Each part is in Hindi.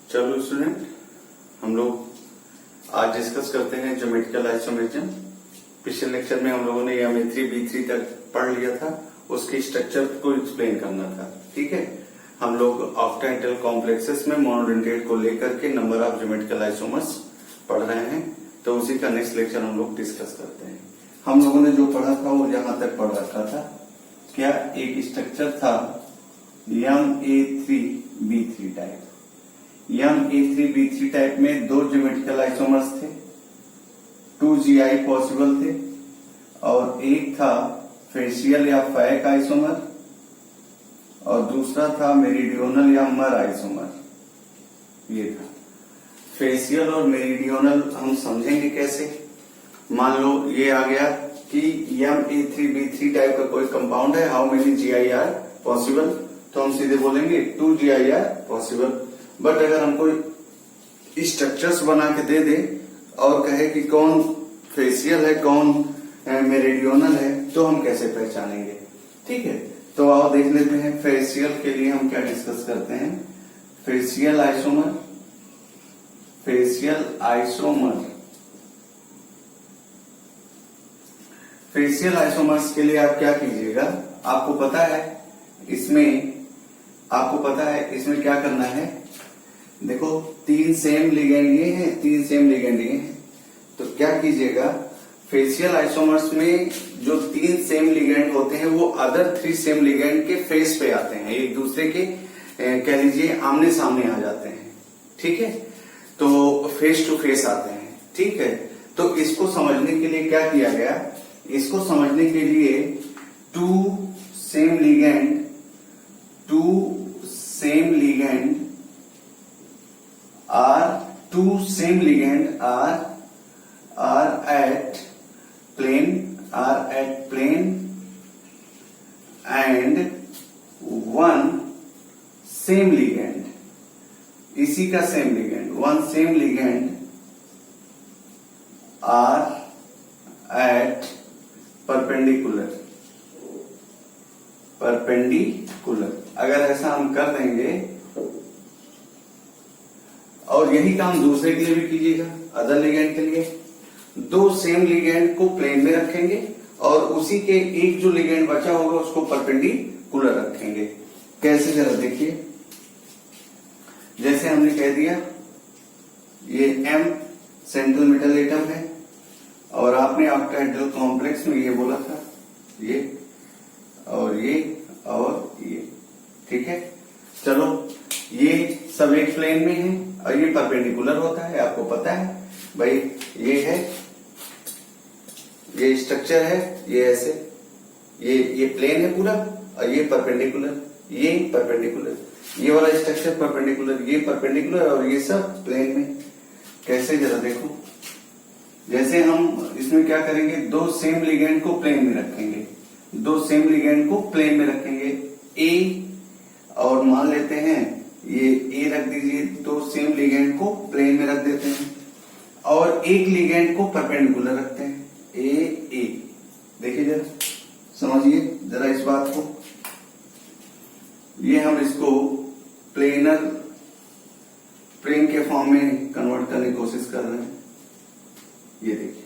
चलो स्टूडेंट, हम लोग आज डिस्कस करते हैं ज्योमेट्रिकल आइसोमेरिज्म। पिछले लेक्चर में हम लोगों ने ज्योमेट्री B3 तक पढ़ लिया था, उसकी स्ट्रक्चर को एक्सप्लेन करना था। ठीक है, हम लोग ऑक्टाहेड्रल कॉम्प्लेक्सेस में मोनोडेंटेट को लेकर के नंबर ऑफ ज्योमेट्रिकल आइसोमर्स पढ़ रहे हैं, तो उसी का नेक्स्ट लेक्चर हम लोग डिस्कस करते हैं। हम लोगों ने जो पढ़ा था वो यहां तक पढ़ रखा था। क्या एक स्ट्रक्चर था MA3B3 टाइप। MA3B3 टाइप में दो ज्योमेट्रिकल आइसोमर्स थे, 2GI पॉसिबल थे, और एक था फेशियल या फैक आइसोमर और दूसरा था मेरिडियोनल या मर आइसोमर। ये था फेशियल और मेरिडियोनल। हम समझेंगे कैसे। मान लो ये आ गया कि MA3B3 टाइप का कोई कंपाउंड है, how many GI are possible, तो हम सीधे बोलेंगे 2GI आर पॉसिबल। बट अगर हमको स्ट्रक्चर्स बना के दे दे और कहे कि कौन फेशियल है कौन मेरिडियोनल है, तो हम कैसे पहचानेंगे। ठीक है, तो आओ देख लेते हैं। फेशियल के लिए हम क्या डिस्कस करते हैं। Facial isomer, facial isomer, facial isomers के लिए आप क्या कीजिएगा, आपको पता है इसमें क्या करना है। देखो तीन सेम लिगेंड ये हैं, तीन सेम लिगेंड ये हैं, तो क्या कीजिएगा, फेशियल आइसोमर्स में जो तीन सेम लिगेंड होते हैं वो अदर 3 सेम लिगेंड के फेस पे आते हैं, एक दूसरे के कह लीजिए आमने सामने आ जाते हैं। ठीक है, तो फेस टू फेस आते हैं। ठीक है, तो इसको समझने के लिए क्या किया गया, इसको समझने के लिए two same ligand are at plane and one same ligand, इसी का same ligand, one same ligand are at perpendicular. अगर ऐसा हम कर देंगे, और यही काम दूसरे के लिए भी कीजिएगा, अदर लिगेंड के लिए दो सेम लिगेंड को प्लेन में रखेंगे और उसी के एक जो लिगेंड बचा होगा उसको परपेंडिकुलर रखेंगे। कैसे, जरा देखिए। जैसे हमने कह दिया ये M सेंट्रल मेटल एटम है और आपने ऑक्टाहेड्रल कॉम्प्लेक्स में ये बोला था, ये और ये और ये। ठीक है, चलो ये सब एक प्लेन में है और ये परपेंडिकुलर होता है, आपको पता है भाई। ये है, ये स्ट्रक्चर है, ये ऐसे, ये प्लेन है पूरा और ये परपेंडिकुलर, ये परपेंडिकुलर, ये वाला स्ट्रक्चर परपेंडिकुलर, ये परपेंडिकुलर और ये सब प्लेन में। कैसे, जरा देखो। जैसे हम इसमें क्या करेंगे, दो सेम लिगेंड को प्लेन में रखेंगे, दो सेम लिगेंड को प्लेन में रखेंगे ए, और मान लेते हैं ये ए रख दीजिए, दो सेम लिगेंड को प्लेन में रख देते हैं और एक लिगेंड को परपेंडिकुलर रखते हैं, ए। देखिए जरा, समझिए जरा इस बात को। ये हम इसको प्लेन के फॉर्म में कन्वर्ट करने की कोशिश कर रहे हैं। ये देखिए,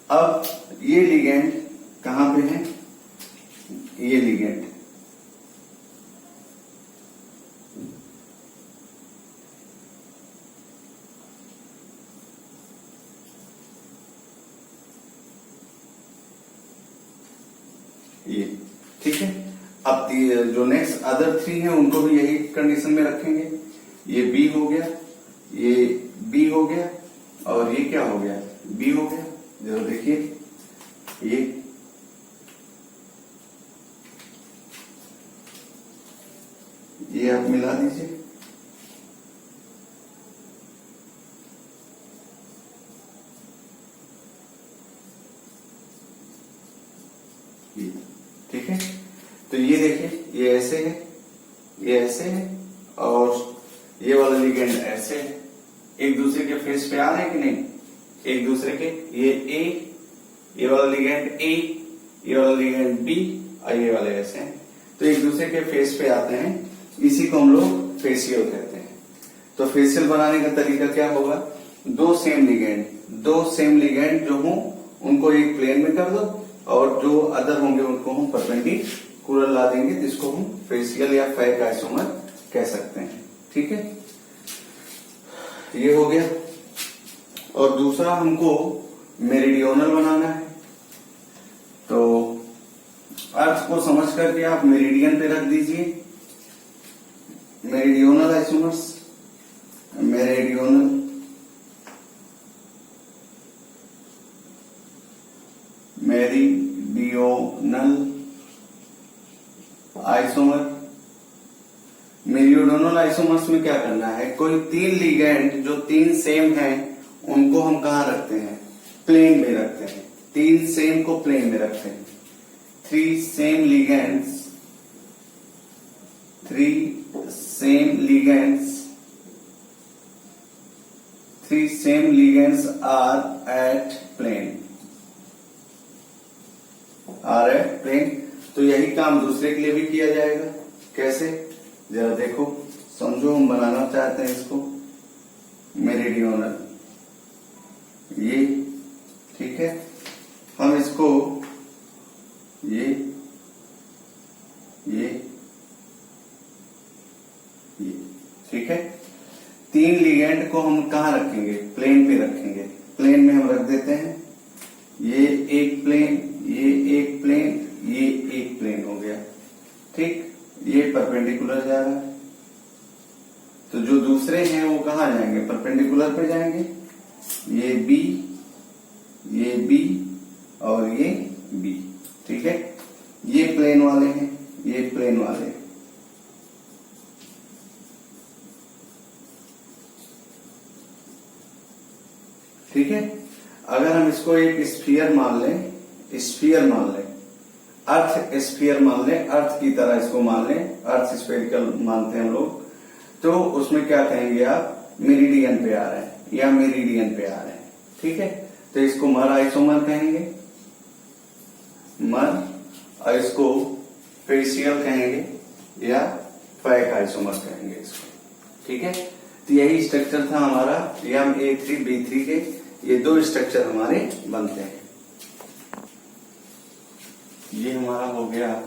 अब ये लिगेंड कहां पे है, ये लिगेंड ये। ठीक है, अब जो नेक्स्ट अदर 3 है उनको भी यही कंडीशन में रखेंगे। ये बी हो गया, ये बी हो गया और ये क्या हो गया, बी हो गया। जरा देखिए, ये आप मिला दीजिए। ठीक है, तो ये देखिए, ये ऐसे है, ये ऐसे है और ये वाला लिगेंड ऐसे है। एक दूसरे के फेस पे आ रहे हैं कि नहीं, एक दूसरे के, ये ए, ये वाला लिगेंड ए, ये वाला लिगेंड बी और ये वाले ऐसे हैं, तो एक दूसरे के फेस पे आते हैं। इसी को हम लोग फेशियल कहते हैं। तो फेशियल बनाने का तरीका क्या होगा, दो सेम लिगेंड जो हों उनको एक प्लेन में कर दो और जो अदर होंगे उनको हम परपेंडिकुलर ला देंगे, जिसको हम फेशियल या फैक आइसोमर कह सकते हैं। ठीक है, ये हो गया। और दूसरा हमको मेरिडियोनल बनाना है, तो अर्थ को समझ करके आप मेरिडियन पे रख दीजिए। Meridional isomers, meridional isomer. Meridional isomers में क्या करना है, कोई तीन लिगेंड जो तीन सेम हैं उनको हम कहाँ रखते हैं, प्लेन में रखते हैं। तीन सेम को प्लेन में रखते हैं। Three same ligands are at plane। तो यही काम दूसरे के लिए भी किया जाएगा। कैसे, जरा देखो, समझो। हम बनाना चाहते हैं इसको मेरिडियोनल, ये ठीक है। हम इसको ये ठीक है। तीन लिगेंड को हम कहाँ रखेंगे, प्लेन पे रखेंगे। प्लेन में हम रख देते हैं, ये एक प्लेन, ये एक प्लेन, ये एक प्लेन हो गया। ठीक, ये परपेंडिकुलर जा रहा है, तो जो दूसरे हैं वो कहाँ जाएंगे, परपेंडिकुलर पे जाएंगे। ये बी और ये बी। ठीक है, ये प्लेन वाले हैं, ये प्लेन वाले हैं। ठीक है, अगर हम इसको एक स्फीयर मान लें, अर्थ स्फीयर मान लें, अर्थ की तरह इसको मान लें, अर्थ स्फेरिकल मानते हैं हम लोग, तो उसमें क्या कहेंगे आप, मेरिडियन पे आ रहा है या मेरिडियन पे आ रहा है। ठीक है, तो इसको मर आइसोमर कहेंगे, मर, और इसको फेशियल कहेंगे या फैक आइसोमर कहेंगे इसको। ठीक है, तो यही स्ट्रक्चर था हमारा MA3B3 के। ये दो स्ट्रक्चर हमारे बनते हैं। ये हमारा हो गया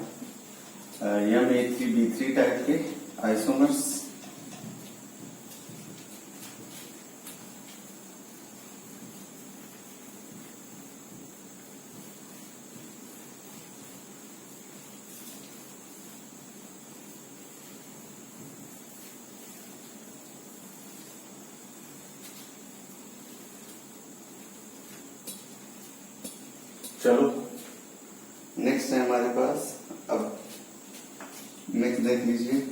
MA3B3 टाइप के आइसोमर्स। चलो नेक्स्ट है हमारे पास, अब नेक्स्ट देख लीजिए।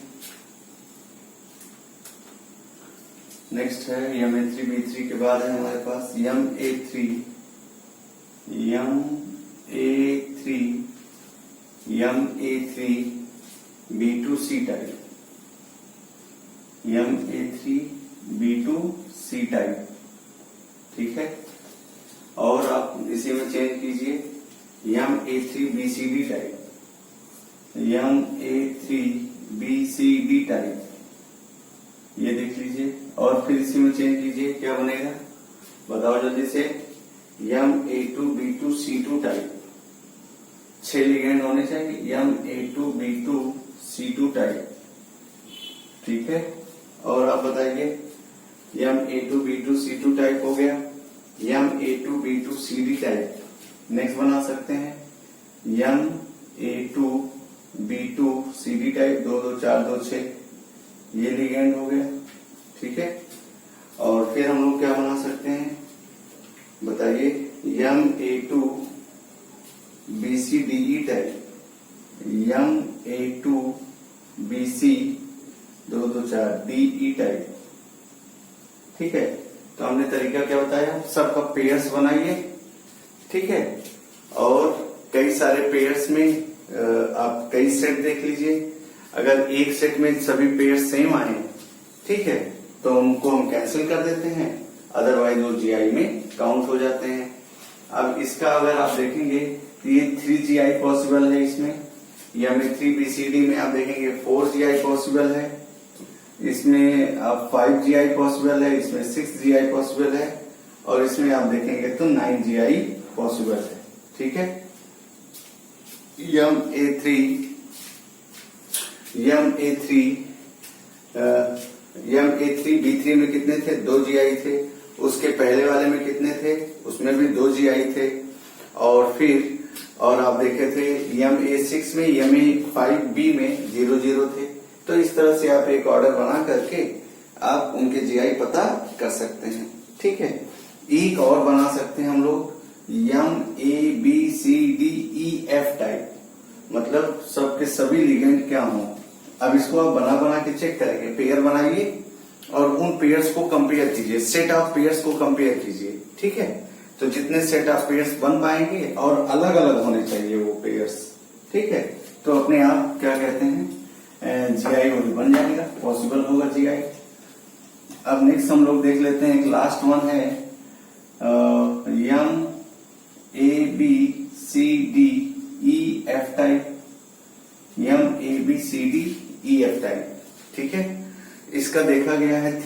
नेक्स्ट है MA3B3 के बाद है हमारे पास MA3B2C टाइप, MA3B2C टाइप। ठीक है, और आप इसी में चेंज कीजिए MA3BCD टाइप, MA3BCD टाइप, ये देख लीजिए। और फिर इसी में चेंज कीजिए, क्या बनेगा बताओ जल्दी से, MA2B2C2 टाइप। 6 लिगेंड होने चाहिए, MA2B2C2 टाइप। ठीक है, और आप बताइए, MA2B2C2 टाइप हो गया। MA2B2CD टाइप नेक्स्ट बना सकते हैं, MA2B2CD टाइप, 2 2 4 2 6, ये लिगेंड हो गया। ठीक है, और फिर हम लोग क्या बना सकते हैं बताइए, MA2BCDE type, MA2BC 2 2 4 DE type. ठीक है, तो हमने तरीका क्या बताया, सबका पेयर्स बनाइए। ठीक है, और कई सारे पेयर्स में आप कई सेट देख लीजिए। अगर एक सेट में सभी पेयर्स सेम आए, ठीक है, तो उनको हम कैंसिल कर देते हैं, अदरवाइज वो GI में काउंट हो जाते हैं। अब इसका अगर आप देखेंगे तो ये 3 GI पॉसिबल है इसमें, MA3BCD में आप देखेंगे 4 GI पॉसिबल है। इसमें अब 5 GI पॉसिबल है, इसमें 6 GI पॉसिबल है, और इसमें आप देखेंगे तो 9 GI पॉसिबल है। ठीक है। M3 B3 में कितने थे? 2 GI थे। उसके पहले वाले में कितने थे? उसमें भी 2 GI थे। और आप देखे थे MA6 में, MA5B में 0 थे। तो इस तरह से आप एक ऑर्डर बना करके आप उनके GI पता कर सकते हैं। ठीक है। एक और बना सकते हैं हम लोग MABCDEF टाइप, मतलब सबके सभी लिगेंड क्या हो। अब इसको आप बना के चेक करेंगे। पेयर बनाइए और उन पेयर्स को कंपेयर कीजिए, सेट ऑफ पेयर्स को कंपेयर कीजिए। ठीक है। तो जितने सेट ऑफ पेयर्स बन पाएंगे, और अलग अलग होने चाहिए वो पेयर्स। ठीक है। तो अपने आप क्या कहते हैं, GI बन जाएगा, पॉसिबल होगा GI। अब नेक्स्ट हम लोग देख लेते हैं, एक लास्ट वन है MABCDEF टाइप। MABCDEF type. ठीक है। इसका देखा गया है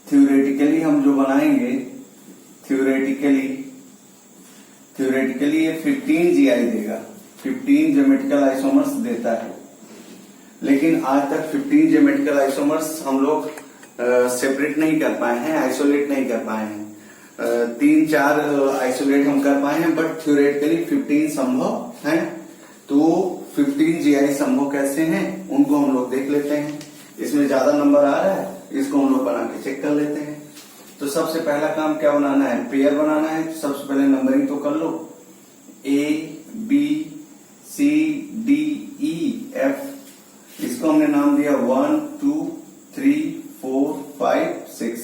थ्योरेटिकली हम जो बनाएंगे, थ्योरेटिकली ये 15 GI देगा, 15 ज्योमेट्रिकल आइसोमर्स देता है। लेकिन आज तक 15 ज्योमेट्रिकल आइसोमर्स हम लोग सेपरेट नहीं कर पाए हैं, आइसोलेट नहीं कर पाए हैं। 3-4 आइसोलेट हम कर पाए हैं, बट थ्योरेटिकली 15 संभव है। तो 15 GI संभव कैसे हैं, उनको हम लोग देख लेते हैं। इसमें ज्यादा नंबर आ रहा है, इसको हम लोग बना के चेक कर लेते हैं। तो सबसे पहला काम क्या बनाना है, पेयर बनाना है। तो सबसे पहले नंबरिंग तो कर लो, ABCDEF। इसको हमने नाम दिया 1 2 3 4 5 6।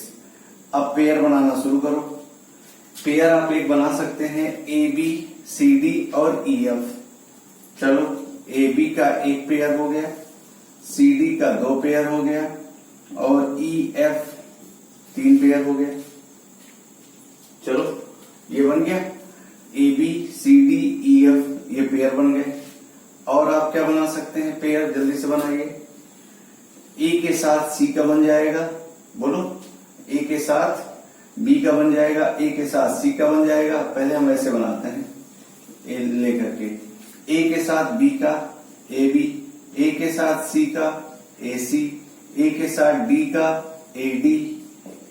अब पेयर बनाना शुरू करो। पेयर आप एक बना सकते हैं ABCD और EF। चलो, AB का एक पेयर हो गया, CD का 2 पेयर हो गया, और EF 3 पेयर हो गया। चलो, ये बन गया ABCDEF, ये पेयर बन गए। और आप क्या बना सकते हैं पेयर, जल्दी से बनाइए। A के साथ C का बन जाएगा, बोलो। A के साथ B का बन जाएगा, A के साथ C का बन जाएगा। पहले हम ऐसे बनाते हैं, A लेकर के। A के साथ B का AB, A के साथ C का AC, A के साथ D का AD,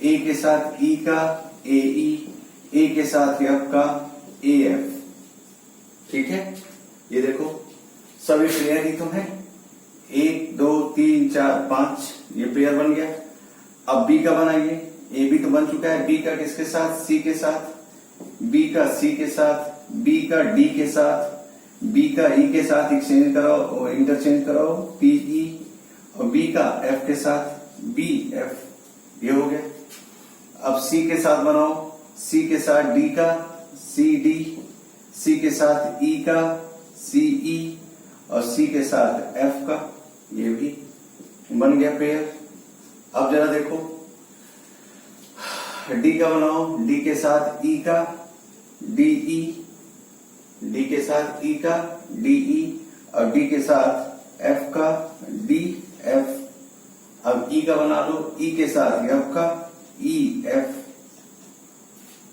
A के साथ E का AE, A के साथ F का AF। ठीक है। ये देखो, सभी पेयर ही तो है। 1 2 3 4 5, ये पेयर बन गया। अब B का बनाइए। AB तो बन चुका है, B का किसके साथ? C के साथ। B का C के साथ, B का D के साथ, B का E के साथ एक्सचेंज कराओ, इंटरचेंज कराओ, PE। और B का F के साथ BF। ये हो गया। अब C के साथ बनाओ, C के साथ D का CD, C के साथ E का CE, और C के साथ F का, ये भी बन गया पेयर। अब जरा देखो, D का बनाओ, D के साथ E का DE, D के साथ E का DE, और D के साथ F का DF। अब E का बना लो, E के साथ F का EF।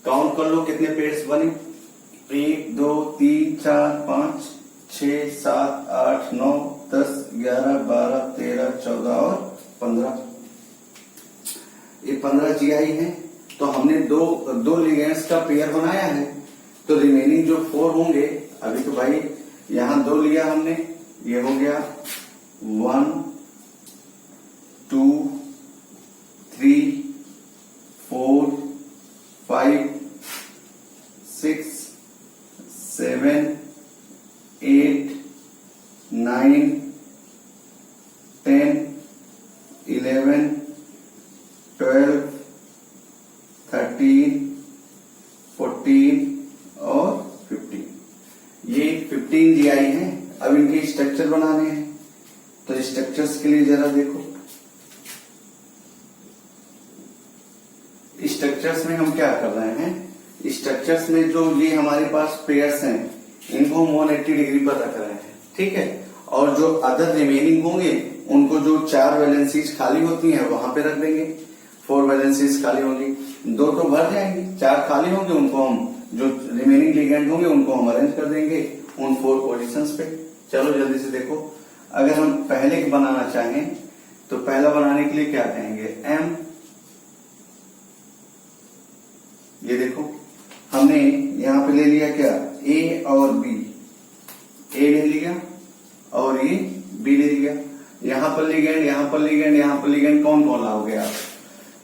काउंट कर लो कितने पेयर्स बने। 1 2 3 4 5 6 7 8 9 10 11 12 13 14 और 15। ये 15 GI है। तो हमने दो लिगेंड्स का पेयर बनाया है। तो रिमेनिंग जो 4 होंगे, अभी तो भाई यहां 2 लिया हमने, ये हो गया 1 2 3 4 5 6 7 8 9 10 11 12 13 14 और 15। ये 15 GI हैं। अब इनके स्ट्रक्चर बनाने हैं। तो स्ट्रक्चर्स के लिए जरा देखो, स्ट्रक्चर्स में हम क्या कर रहे हैं। स्ट्रक्चर्स में जो ये हमारे पास पेयर्स हैं, इनको हम 180 डिग्री पर रख रहे हैं। ठीक है। और जो अदर रिमेनिंग होंगे उनको जो 4 वैलेंसीज खाली होती हैं वहां पे रख देंगे, 4 वैलेंसीज खाली होंगी, 2 तो भर जाएंगी, 4 खाली होंगे, उनको हम जो रिमेनिंग लिगेंड होंगे उनको हम अरेंज कर देंगे उन 4 पोजीशंस पे। चलो जल्दी से देखो, अगर हम पहले बनाना चाहें तो पहला बनाने के लिए क्या कहेंगे, M। ये देखो हमने यहां पे ले लिया क्या, A और B, A ले लिया और ये B ले लिया, यहां पर लिगेंड, यहां पर लिगेंड, यहां पर लिगेंड, कौन कौन लाओगे आप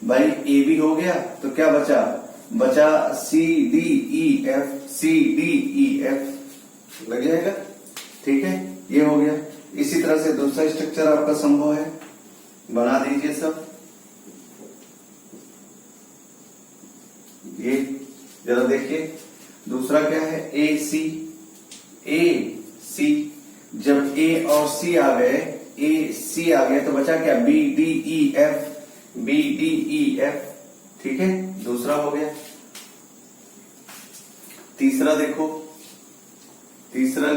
भाई, A B हो गया, तो क्या बचा, C D E F, C D E F लग जाएगा, ठीक है, ये हो गया। इसी तरह से दूसरा स्ट्रक्चर आपका संभव है, बना दीजिए सब। ये जरा देखिए, दूसरा क्या है, A C, जब A और C आ गए, A C आ गए तो बचा क्या, B D E F, ठीक है, दूसरा हो गया। तीसरा देखो, तीसरा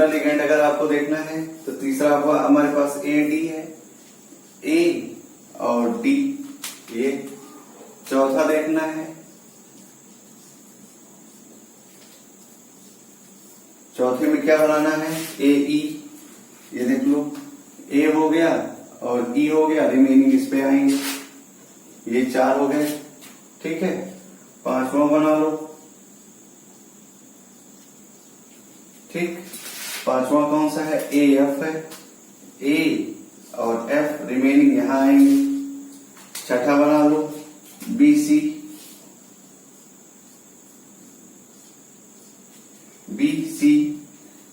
लिगेंड अगर आपको देखना है तो तीसरा आपको हमारे पास A D है, A और D, ये चौथा देखना है, चौथे में क्या बनाना है, A E, ये देख लो, A हो गया और E हो गया, रिमेनिंग इस पे आएंगे, ये 4 हो गए, ठीक है। पांचवा बना लो, ठीक, पांचवा कौन सा है, A F है, A और F रिमेनिंग यहां आएंगे। छठा बना लो, B C,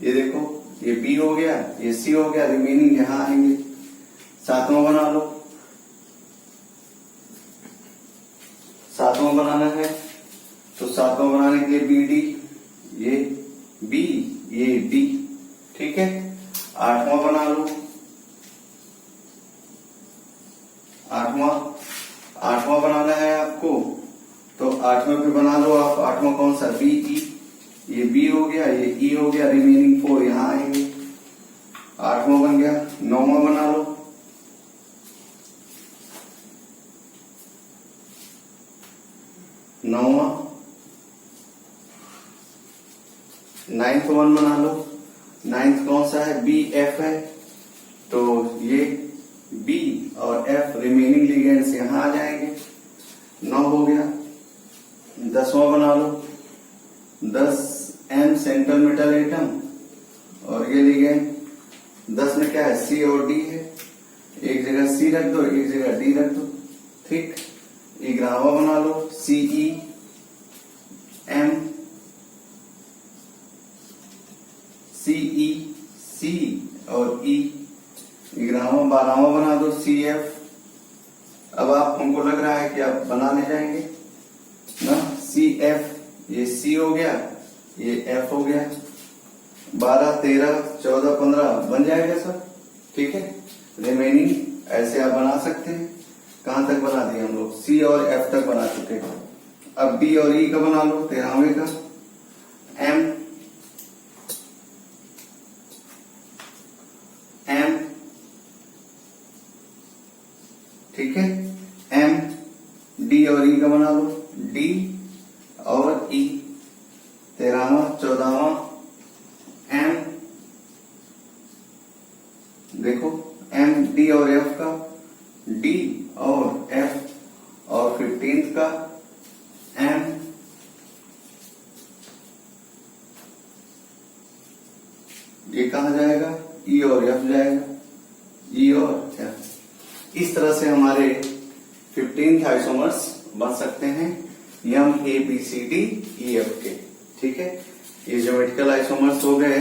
ये देखो, ये B हो गया, ये C हो गया, रिमेनिंग यहां आएंगे। सातवां बना लो, सातवां बनाना है तो सातवां बनाने के लिए B D, ये B, ये D, ठीक है। आठवां बना लो, आठवां बनाना है आपको, तो आठवें पे बना लो आप, आठवां कौन सा, B E, ये B हो गया, ये E हो गया, रिमेनिंग 4 यहां आएंगे। आठवां बन गया। नौवां बना लो, नौवां। नाइन्थ वन बना लो, नाइन्थ कौन सा है, B F है, तो ये B और F रिमेनिंग लिगेंड्स यहां आ जाएंगे। 9 हो गया। 10वां बना लो, 10 M सेंट्रल मेटल एटम और ये लिगेंड। 10 में क्या है, C और D है, एक जगह C रख दो, एक जगह D रख दो, ठीक। 11वां बना लो, C E M, C E C और E। 11वां 12वां बना दो, C F। अब आप हमको लग रहा है कि आप बनाने जाएंगे ना, C F, ये C हो गया, ये F हो गया। 12, 13, 14, 15 बन जाएगा सर, ठीक है। रिमेनिंग ऐसे आप बना सकते हैं। कहां तक बना दिए हम लोग, C और F तक बना चुके हैं। अब D और E का बना लो, 13वें का। M ठीक है, M D और E का बना लो, D और E। 13वां 14वां M, देखो M D और F का, D और F, और 15th का M, ये कहां जाएगा, E और F जाएगा, E और F। इस तरह से हमारे 15 आइसोमर्स बन सकते हैं, M A B C D E F के, ठीक है। ये ज्योमेट्रिकल आइसोमर्स हो गए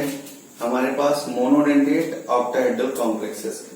हमारे पास मोनोडेंटेट ऑक्टाहेड्रल कॉम्प्लेक्सेस के।